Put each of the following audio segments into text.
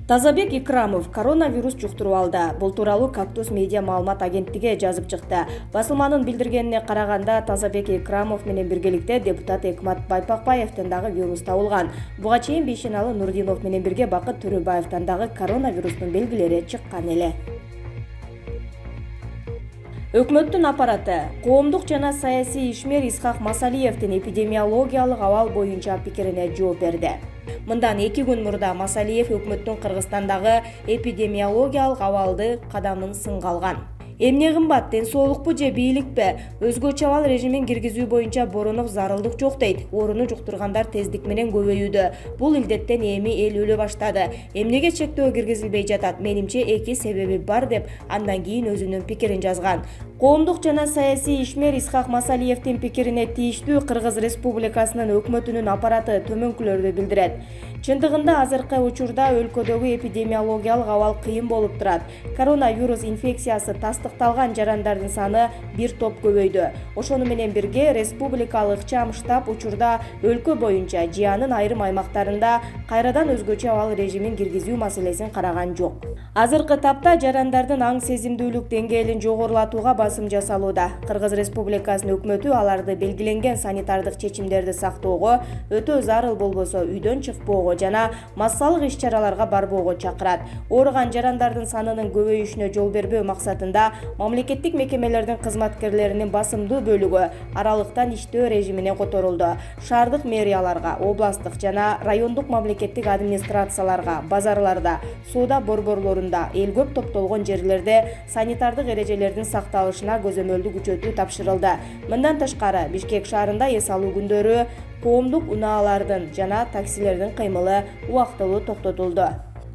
Тазабек Икрамов коронавирус жуктуруп алды. Бул тууралуу Кактус медиа маалымат агенттиги жазып чыкты. Басылманын билдиргенине караганда, Тазабек Икрамов менен биргеликте депутат Экмат Байпакбаевден дагы вирус табылган. Буга чейин Бейшеналы Нурдинов менен бирге Бакыт Төрөбаевден дагы коронавирустун белгилери чыккан эле. Өкмөттүн аппараты коомдук жана саясий ишмер Исхак Масалиевдин эпидемиологиялык абал боюнча пикирине жооп берди. Мындан 2 күн мурда Масалиев өкмөттүн Кыргызстандагы эпидемиологиялык абалды кадамын сынга алган. Эмне кымбат, ден соолукпу же бийликпи? Өзгөчө абал режимин киргизүү боюнча Боронов зарылдык жок дейт. Ооруну жуктургандар тездик менен көбөйүүдө. Бул илдеттен эми эл өлө баштады. Эмнеге чектөө киргизилбей жатат? Менимче 2 себеби бар деп андан кийин өзүнүн пикирин жазган. Коомдук жана саясий ишмер Исхак Масалиевдин пикирине тийиштүү Кыргыз Республикасынын өкмөтүнүн аппараты төмөнкүлөрдү билдирет. Чындыгында азыркы учурда өлкөдөгү эпидемиологиялык абал кыйын болуп турат. Коронавирус инфекциясы тастыкталган жарандардын саны бир топ көбөйдү. Ошону менен бирге республикалык ыкчам штаб учурда өлкө боюнча жыянын айрым аймактарында кайрадан өзгөчө абал режимин киргизүү маселесин караган жок. Азыркы тапта жарандардын аң сезимдүүлүк деңгээлин жогорулатууга басым жасалууда. Кыргыз Республикасынын өкмөтү аларды белгиленген санитардык чечимдерди сактоого, өтө зарыл болбосо үйдөн чыкпоого жана массалык иш-чараларга барбоого чакырат. Ооруган жарандардын санынын көбөйүшүнө жол бербөө максатында мамлекеттик мекемелердин кызматкерлеринин басымдуу бөлүгү аралыктан иштөө режимине которулду. Шаардык мэрияларга, областтык жана райондук мамлекеттик администрацияларга, базарларда, соода борборлорунда, эл көп топтолгон жерлерде санитардык эрежелердин сакталышына көзөмөлдү күчөтүү тапшырылды. Мындан тышкары, Бишкек шаарында эс алуу күндөрү коомдук унаалардын жана таксилердин кыймылы убактылуу токтотулду.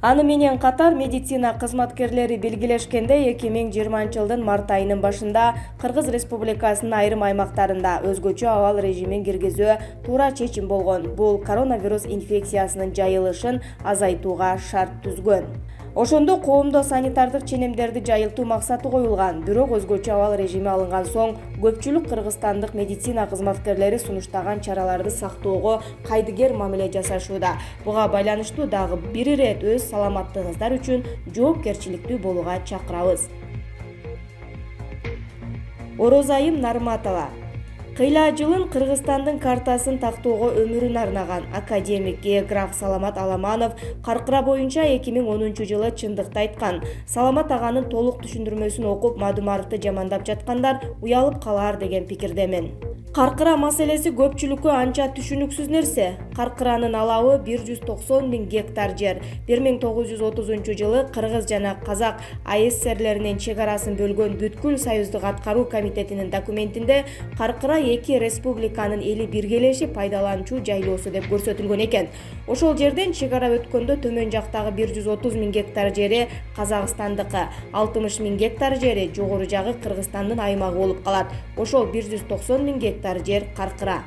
Аны менен катар медицина кызматкерлери белгилешкендей, 2020-жылдын март айынын башында Кыргыз Республикасынын айрым аймактарында өзгөчө абал режимин киргизүү туура чечим болгон. Бул коронавирус инфекциясынын жайылышын азайтууга шарт түзгөн. Ошондо коомдо санитардык ченемдерди жайылтуу максаты коюлган. Бирок өзгөчө абал режими алынган соң көпчүлүк кыргызстандык медицина кызматкерлери сунуштаган чараларды сактоого кайдыгер мамиле жасашууда. Буга байланыштуу дагы бир ирет өз саламаттыгыңыздар үчүн жоопкерчиликтүү болууга чакырабыз. Орозайым Нарматова кыйла жылын Кыргызстандын картасын тактоого өмүрүн арнаган академик, географ Саламат Аламанов Каркыра боюнча 2010-жылы чындыкты айткан. Саламат аганын толук түшүндүрмөсүн окуп, Мадумаровду жамандап жаткандар уялып калар деген пикирдемин. Каркыра маселеси көпчүлүккө анча түшүнүксүз нерсе. Каркыранын алабы 190 000 гектар жер. 1930-жылы Кыргыз жана Казак АССРлеринин чек арасын бөлгөн бүткүл Союздук аткаруу комитетинин документинде Каркыра эки республиканын эли биргелешип пайдаланчу жайлоосу деп көрсөтүлгөн экен. Ошол жерден чек ара өткөндө төмөн жактагы 130 000 гектар жери Казакстандыкы, 60 000 гектар жери жогору жагы Кыргызстандын аймагы болуп калат. Ошол 190 000 гектар жер Каркыра.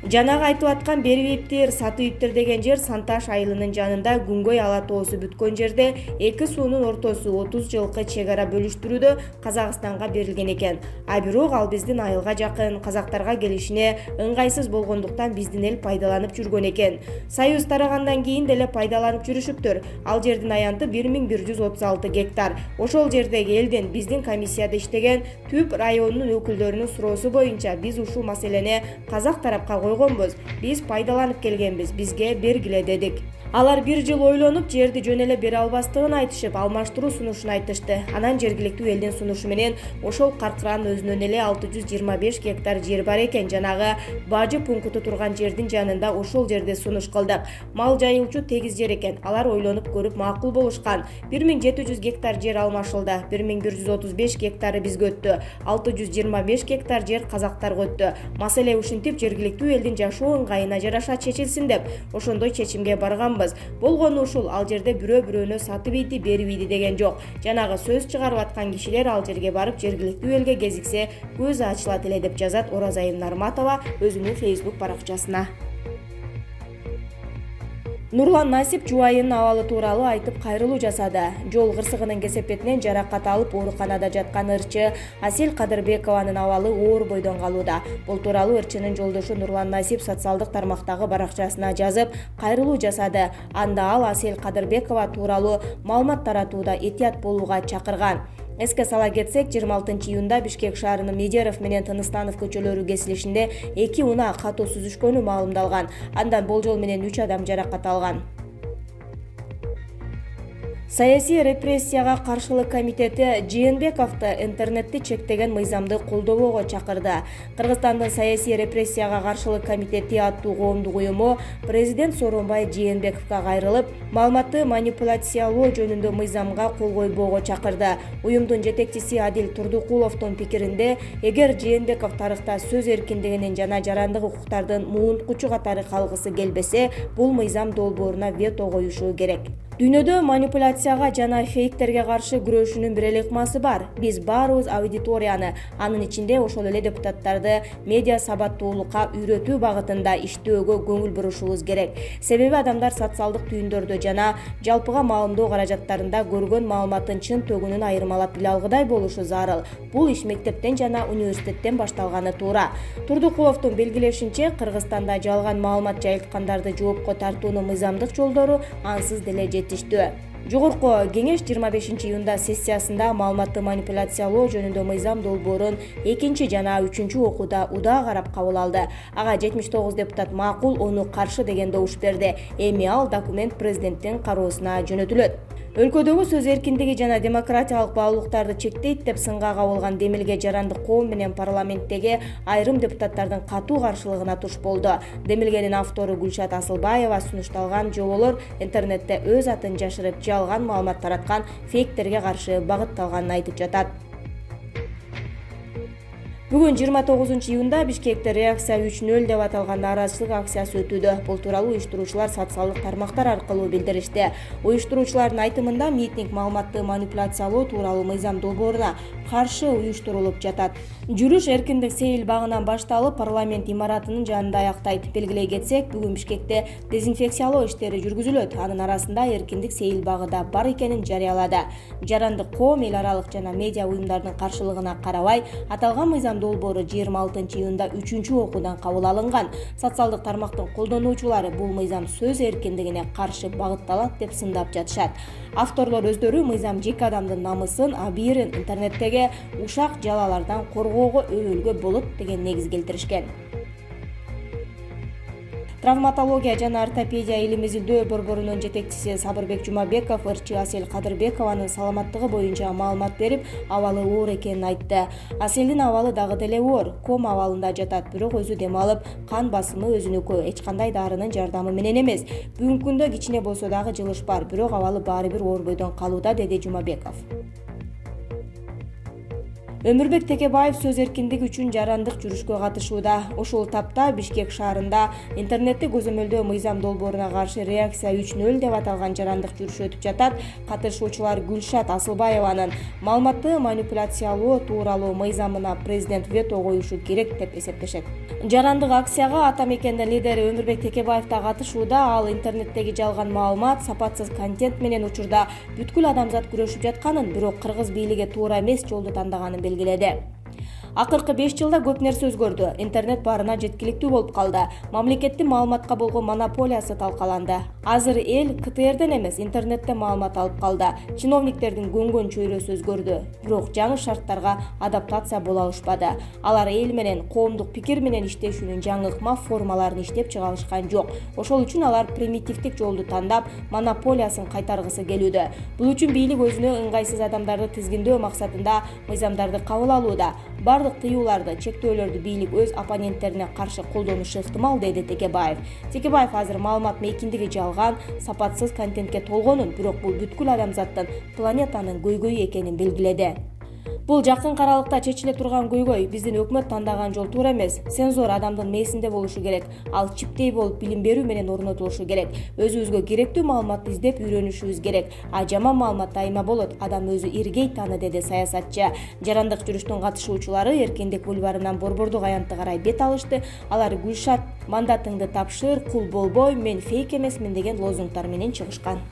Жанагы айтып аткан Берибиптер, Сатыйптер деген жер Санташ айылынын жанында Күнгөй ала тоосу бүткөн жерде эки суунун ортосу 30 жылкы чек ара бөлүштүрүүдө Казакстанга берилген экен. А бирок ал биздин айылга жакын, казактарга келишине ыңгайсыз болгондуктан биздин эл пайдаланып жүргөн экен. Союз тарагандан кийин деле пайдаланып жүрүшүптүр. Ал жердин аянты 1136 гектар. Ошол жердеги элден биздин комиссияда иштеген Түп районунун өкүлдөрүнүн суроосу боюнча биз ушул маселени казак тарапка койгонбуз. Биз пайдаланып келгенбиз, бизге бергиле дедик. Алар бир жыл ойлонуп, жерди жөн эле бере албастыгын айтышып, алмаштыруу сунушун айтышты. Анан жергиликтүү элдин сунушу менен ошол Каркыранын өзүнөн эле 625 гектар жер бар экен. Жанагы бажы пункту турган жердин жанында ошол жерде сунуш кылдык. Мал жайылчу тегиз жер экен. Алар ойлонуп көрүп макул болушкан. 1700 гектар жер алмашылды. 1135 гектары бизге өттү. 625 гектар жер казактарга өттү. Маселе ушинтип жергиликтүү элдин жашоо ыңгайына жараша чечилсин деп ошондой чечимге барган. Болгону ушул, ал жерде бирөө-бирөөнө сатып ийди, берип ийди деген жок. Жанагы сөз чыгарып аткан кишилер ал жерге барып жергиликтүү элге кезиксе көзү ачылат эле деп жазат Оразайым Нарматова өзүнүн Facebook баракчасына. Нурлан Насип жубайынын абалы тууралуу айтып кайрылуу жасады. Жол кырсыгынын кесепетинен жаракат алып ооруканада жаткан ырчы Асел Кадырбекованын абалы оор бойдон калууда. Бул тууралуу ырчынын жолдошу Нурлан Насип социалдык тармактагы баракчасына жазып кайрылуу жасады. Анда ал Асел Кадырбекова тууралуу маалымат таратууда этият болууга чакырган. Эске сала кетсек, 26 июнда Бишкек шаарынын Медеров менен Тыныстанов көчөлөрү кесилишинде 2 унаа катуу сүзүшкөнү маалымдалган. Андан болжол менен 3 адам жаракат алган. Саясий репрессияга каршылык комитети Жээнбековду интернетти чектеген мыйзамды колдобоого чакырды. Кыргызстандын саясий репрессияга каршылык комитети аттуу коомдук уюму президент Сооронбай Жээнбековго кайрылып, маалыматты манипуляциялоо жөнүндө мыйзамга кол койбоого чакырды. Уюмдун жетекчиси Адил Турдукуловдун пикиринде, эгер Жээнбеков тарыхта сөз эркиндигинин жана жарандык укуктардын муунткучу катары калгысы келбесе, бул мыйзам долбооруна вето коюшу керек. Дүйнөдө манипуляцияга жана фейктерге каршы күрөшүүнүн бир эле ыкмасы бар. Биз баарыбыз аудиторияны, анын ичинде ошол эле депутаттарды медиа сабаттуулукка үйрөтүү багытында иштөөгө көңүл бурушубуз керек. Себеби адамдар социалдык түйүндөрдө жана жалпыга маалымдоо каражаттарында көргөн маалыматтын чын төгүнүн айырмалап биле алгыдай болушу зарыл. Бул иш мектептен жана университеттен башталганы туура. Турдукуловдун белгилешинче, Кыргызстанда жалган маалымат жайылткандарды жоопко тартуунун мыйзамдык жолдору ансыз деле жетиштүү. Жогорку кеңеш 25 июнда сессиясында маалыматты манипуляциялоо жөнүндө мыйзам долбоорун 2 жана 3 окууда удаа карап кабыл алды. Ага 79 депутат макул, ону каршы деген добуш берди. Эми ал документ президенттин кароосуна жөнөтүлөт. Өлкөдөгү сөз эркиндиги жана демократиялык баалуулуктарды чектейт деп сынга кабылган демилге жарандык коом менен парламенттеги айрым депутаттардын катуу каршылыгына туш болду. Демилгенин автору Гүлшат Асылбаева сунушталган жоболор интернетте өз атын жашырып, жалган маалымат тараткан фейктерге каршы багытталганын айтып жатат. Бүгүн 29 июнда Бишкекте реакция 3.0 деп аталган нааразычылык акциясы өтүүдө. Бул тууралуу уюштуруучулар социалдык тармактар аркылуу билдиришти. Уюштуруучулардын айтымында митинг маалыматты манипуляциялоо тууралуу мыйзам долбооруна каршы уюштурулуп жатат. Жүрүш эркиндик сейил багынан башталып, парламент имаратынын жанында аяктайт. Белгилей кетсек, бүгүн Бишкекте дезинфекциялоо иштери жүргүзүлөт. Анын арасында эркиндик сейил багы да бар экенин жарыялады. Жарандык коом эл аралык жана медиа уюмдардын каршылыгына карабай, аталган мыйзам долбоору 26 июнда 3 окуудан кабыл алынган. Социалдык тармактын колдонуучулары бул мыйзам сөз эркиндигине каршы багытталат деп сындап жатышат. Авторлор өздөрү мыйзам жеке адамдын намысын, абийирин интернеттеги ушак жалалардан коргоого өбөлгө болот деген негиз келтиришкен. Травматология жана ортопедия илим изилдөө борборунун жетекчиси Сабырбек Жумабеков ырчы Асел Кадырбекованын саламаттыгы боюнча маалымат берип, абалы оор экенин айтты. Аселдин абалы дагы деле оор, ком абалында жатат, бирок өзү дем алып, кан басымы өзүнүкү, эч кандай дарынын жардамы менен эмес. Бүгүнкү күндө кичине болсо дагы жылыш бар, бирок абалы баары бир оор бойдон калууда, деди Жумабеков. Өмүрбек Текебаев сөз эркиндиги үчүн жарандык жүрүшкө катышууда. Ошол тапта Бишкек шаарында интернетти көзөмөлдөө мыйзам долбооруна каршы реакция 3.0 деп аталган жарандык жүрүш өтүп жатат. Катышуучулар Гүлшат Асылбаеванын маалыматты манипуляциялоо тууралуу мыйзамына президент вето коюшу керек деп эсептешет. Жарандык акцияга ата мекендин лидери Өмүрбек Текебаев да катышууда. Ал интернеттеги жалган маалымат, сапатсыз контент менен учурда бүткүл адамзат күрөшүп жатканын, бирок кыргыз бийлиги туура эмес жолду тандаганын белгиледи. Акыркы 5 жылда көп нерсе өзгөрдү. Интернет баарына жеткиликтүү болуп калды. Мамлекеттин маалыматка болгон монополиясы талкаланды. Азыр эл КТРден эмес, интернеттен маалымат алып калды. Чиновниктердин көнгөн чөйрөсү өзгөрдү. Бирок жаңы шарттарга адаптация боло алышпады. Алар эл менен, коомдук пикир менен иштешүүнүн жаңы ыкма формаларын иштеп чыга алышкан жок. Ошол үчүн алар примитивдик жолду тандап, монополиясын кайтаргысы келүүдө. Бул үчүн бийлик өзүнө ыңгайсыз адамдарды тизгиндөө максатында мыйзамдарды кабыл алууда. Бардык тыюуларды, чектөөлөрдү бийлик өз оппоненттерине каршы колдонушу ыктымал, деди Текебаев. Текебаев азыр маалымат мейкиндиги жалган, сапатсыз контентке толгонун, бирок бул бүткүл адамзаттын, планетанын көйгөйү экенин белгиледи. Бул жакын каралыкта чечиле турган көйгөй. Биздин өкмөт тандаган жол туура эмес. Сензор адамдын мээсинде болушу керек. Ал чиптей болуп билим берүү менен орнотулушу керек. Өзүбүзгө керектүү маалыматты издеп үйрөнүшүбүз керек. А жаман маалымат дайыма болот. Адам өзү иргейт аны, деди саясатчы. Жарандык жүрүштүн катышуучулары Эркиндик бульварынан Борбордук аянтты карай бет алышты. Алар Гүлшат мандатыңды тапшыр, кул болбой, мен фейк эмесмин деген лозунгтар менен чыгышкан.